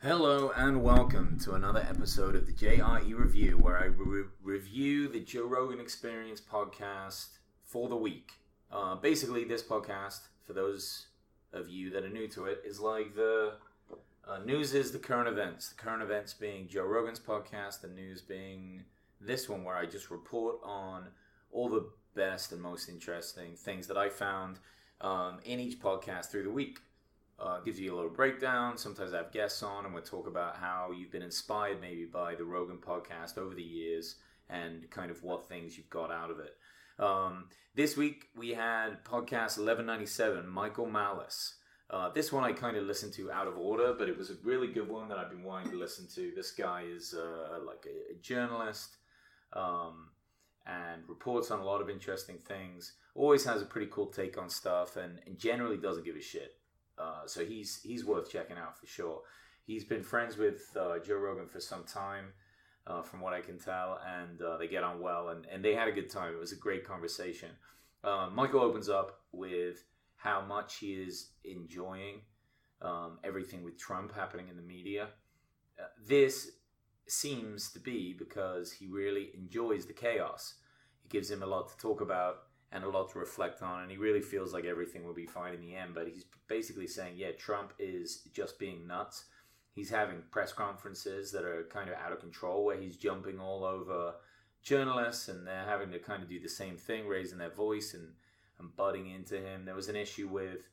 Hello and welcome to another episode of the JRE Review, where I review the Joe Rogan Experience podcast for the week. Basically, this podcast, for those of you that are new to it, is like the news is the current events. The current events being Joe Rogan's podcast, the news being this one, where I just report on all the best and most interesting things that I found in each podcast through the week. Gives you a little breakdown. Sometimes I have guests on and we'll talk about how you've been inspired maybe by the Rogan podcast over the years and kind of what things you've got out of it. This week we had podcast 1197, Michael Malice. This one I kind of listened to out of order, but it was a really good one that I've been wanting to listen to. This guy is like a journalist and reports on a lot of interesting things. Always has a pretty cool take on stuff and generally doesn't give a shit. So he's worth checking out for sure. He's been friends with Joe Rogan for some time, from what I can tell, and they get on well, and they had a good time. It was a great conversation. Michael opens up with how much he is enjoying everything with Trump happening in the media. This seems to be because he really enjoys the chaos. It gives him a lot to talk about and a lot to reflect on, and he really feels like everything will be fine in the end. But he's basically saying, yeah, Trump is just being nuts. He's having press conferences that are kind of out of control, where he's jumping all over journalists, and they're having to kind of do the same thing, raising their voice and butting into him. There was an issue with,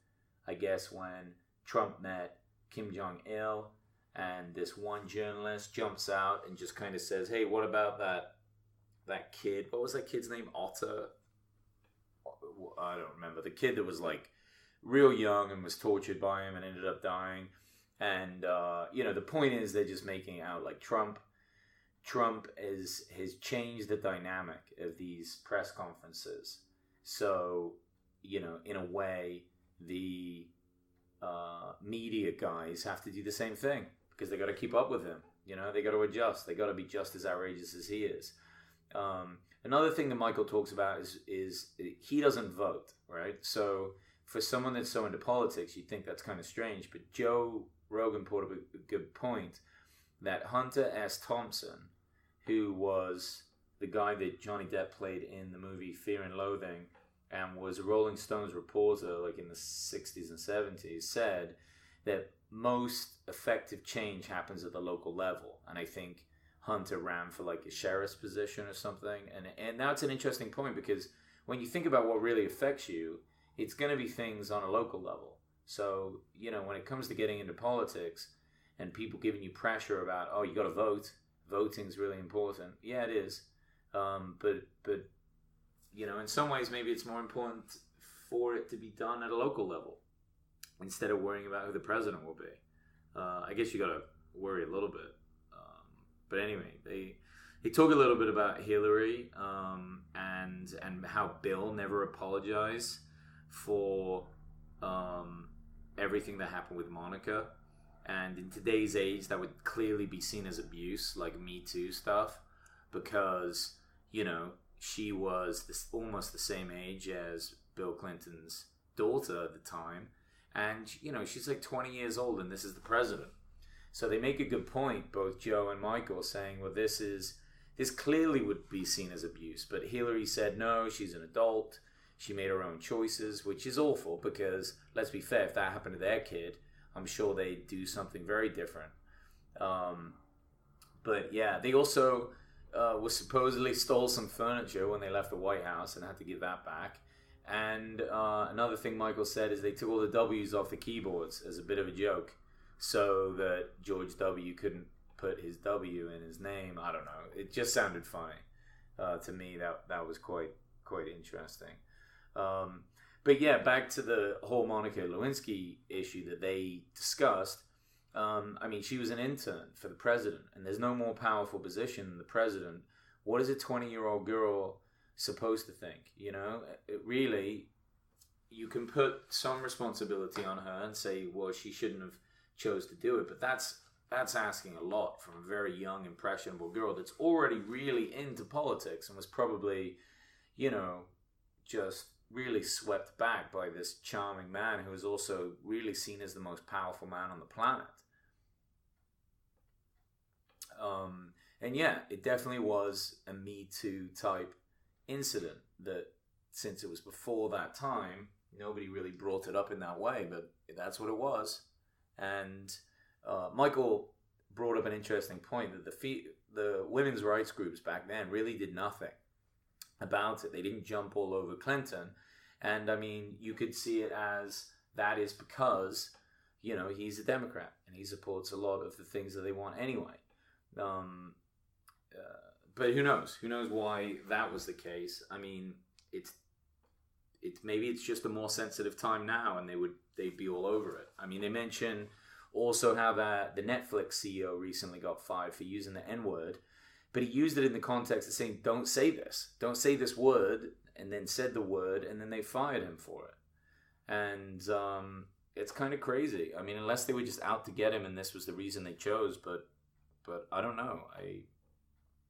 I guess, when Trump met Kim Jong-il, and this one journalist jumps out and just kind of says, hey, what about that kid? What was that kid's name? Otter? I don't remember. The kid that was like real young and was tortured by him and ended up dying. And the point is they're just making it out like Trump has changed the dynamic of these press conferences. So, in a way, the media guys have to do the same thing because they got to keep up with him. They got to adjust. They got to be just as outrageous as he is. Another thing that Michael talks about is he doesn't vote, right? So for someone that's so into politics, you'd think that's kind of strange. But Joe Rogan put up a good point that Hunter S. Thompson, who was the guy that Johnny Depp played in the movie Fear and Loathing and was a Rolling Stones reporter like in the 60s and 70s, said that most effective change happens at the local level. And I think Hunter ran for like a sheriff's position or something, and that's an interesting point because when you think about what really affects you, it's going to be things on a local level. So when it comes to getting into politics and people giving you pressure about, oh, you got to vote, voting's really important. Yeah, it is, but in some ways maybe it's more important for it to be done at a local level instead of worrying about who the president will be. I guess you got to worry a little bit. But anyway, they talk a little bit about Hillary and how Bill never apologized for everything that happened with Monica. And in today's age, that would clearly be seen as abuse, like Me Too stuff, because, she was almost the same age as Bill Clinton's daughter at the time. And, she's like 20 years old and this is the president. So they make a good point, both Joe and Michael, saying, well, this clearly would be seen as abuse. But Hillary said, no, she's an adult. She made her own choices, which is awful because, let's be fair, if that happened to their kid, I'm sure they'd do something very different. But yeah, they also supposedly stole some furniture when they left the White House and had to give that back. And another thing Michael said is they took all the W's off the keyboards as a bit of a joke, so that George W. couldn't put his W in his name. I don't know. It just sounded funny to me. That was quite interesting. But yeah, back to the whole Monica Lewinsky issue that they discussed. She was an intern for the president, and there's no more powerful position than the president. What is a 20-year-old girl supposed to think? Really, you can put some responsibility on her and say, well, she shouldn't have chose to do it, but that's asking a lot from a very young, impressionable girl that's already really into politics and was probably, just really swept back by this charming man who was also really seen as the most powerful man on the planet. And yeah, it definitely was a Me Too type incident that, since it was before that time, nobody really brought it up in that way, but that's what it was. And Michael brought up an interesting point that the women's rights groups back then really did nothing about it. They didn't jump all over Clinton. And I mean, you could see it as that is because, he's a Democrat and he supports a lot of the things that they want anyway. But who knows? Who knows why that was the case? I mean, it's maybe it's just a more sensitive time now, and they'd be all over it. I mean, they mention also how the Netflix CEO recently got fired for using the N-word, but he used it in the context of saying, don't say this word, and then said the word, and then they fired him for it. And it's kind of crazy. I mean, unless they were just out to get him and this was the reason they chose, but I don't know.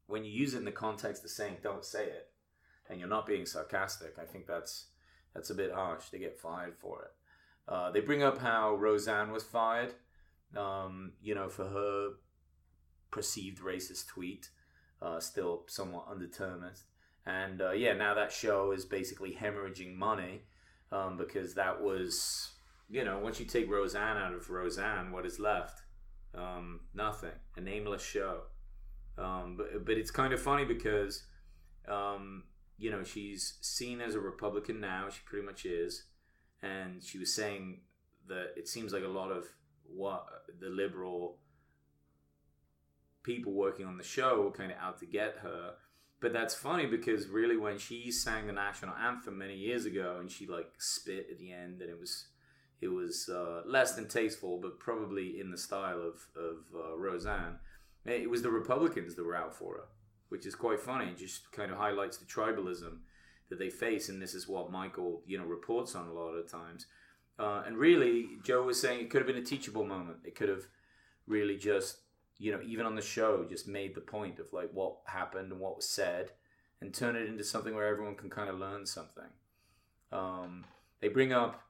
When you use it in the context of saying don't say it, and you're not being sarcastic, I think that's a bit harsh to get fired for it. They bring up how Roseanne was fired, for her perceived racist tweet, still somewhat undetermined. And now that show is basically hemorrhaging money, because that was, once you take Roseanne out of Roseanne, what is left? Nothing. A nameless show. But it's kind of funny because, she's seen as a Republican now. She pretty much is. And she was saying that it seems like a lot of what the liberal people working on the show were kind of out to get her. But that's funny because really when she sang the national anthem many years ago and she spit at the end, and it was less than tasteful, but probably in the style of Roseanne. It was the Republicans that were out for her, which is quite funny. It just kind of highlights the tribalism that they face, and this is what Michael, reports on a lot of times. And really, Joe was saying it could have been a teachable moment. It could have really just, even on the show, just made the point of what happened and what was said, and turn it into something where everyone can kind of learn something. They bring up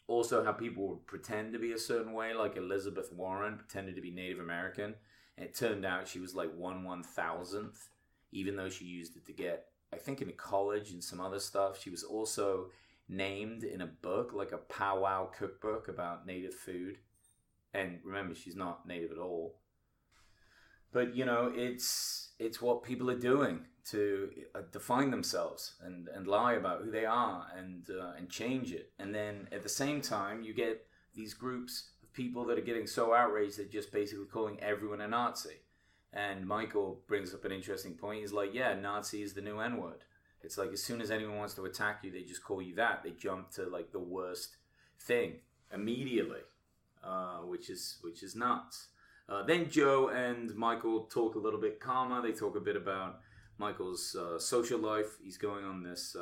also how people would pretend to be a certain way, like Elizabeth Warren pretended to be Native American. And it turned out she was 1/1000th, even though she used it to get, I think, into college and some other stuff. She was also named in a book, like a powwow cookbook about native food. And remember, she's not native at all. But, it's what people are doing to define themselves and lie about who they are and change it. And then at the same time, you get these groups people that are getting so outraged they're just basically calling everyone a Nazi. And Michael brings up an interesting point. He's like, yeah, Nazi is the new N-word. It's like as soon as anyone wants to attack you, they just call you that. They jump to the worst thing immediately, which is nuts. Then Joe and Michael talk a little bit calmer. They talk a bit about Michael's social life. He's going on this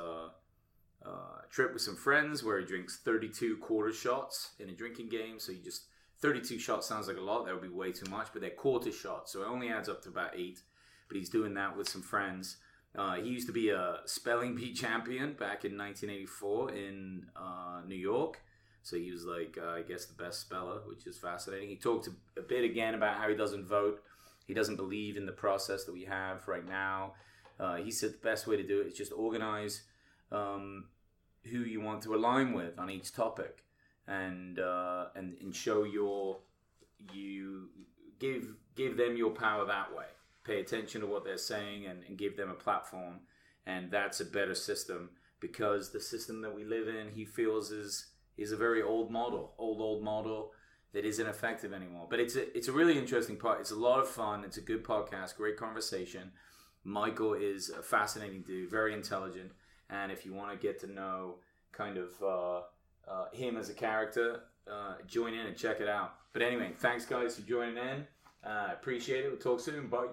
trip with some friends where he drinks 32 quarter shots in a drinking game. So 32 shots sounds like a lot. That would be way too much, but they're quarter shots. So it only adds up to about 8. But he's doing that with some friends. He used to be a spelling bee champion back in 1984 in New York. So he was I guess the best speller, which is fascinating. He talked a bit again about how he doesn't vote. He doesn't believe in the process that we have right now. He said the best way to do it is just organize who you want to align with on each topic, and show you give them your power that way. Pay attention to what they're saying and give them a platform, and that's a better system because the system that we live in, he feels is a very old model that isn't effective anymore. But it's a really interesting part. It's a lot of fun. It's a good podcast, great conversation. Michael is a fascinating dude, very intelligent. And if you want to get to know kind of him as a character, join in and check it out. But anyway, thanks guys for joining in. I appreciate it. We'll talk soon. Bye.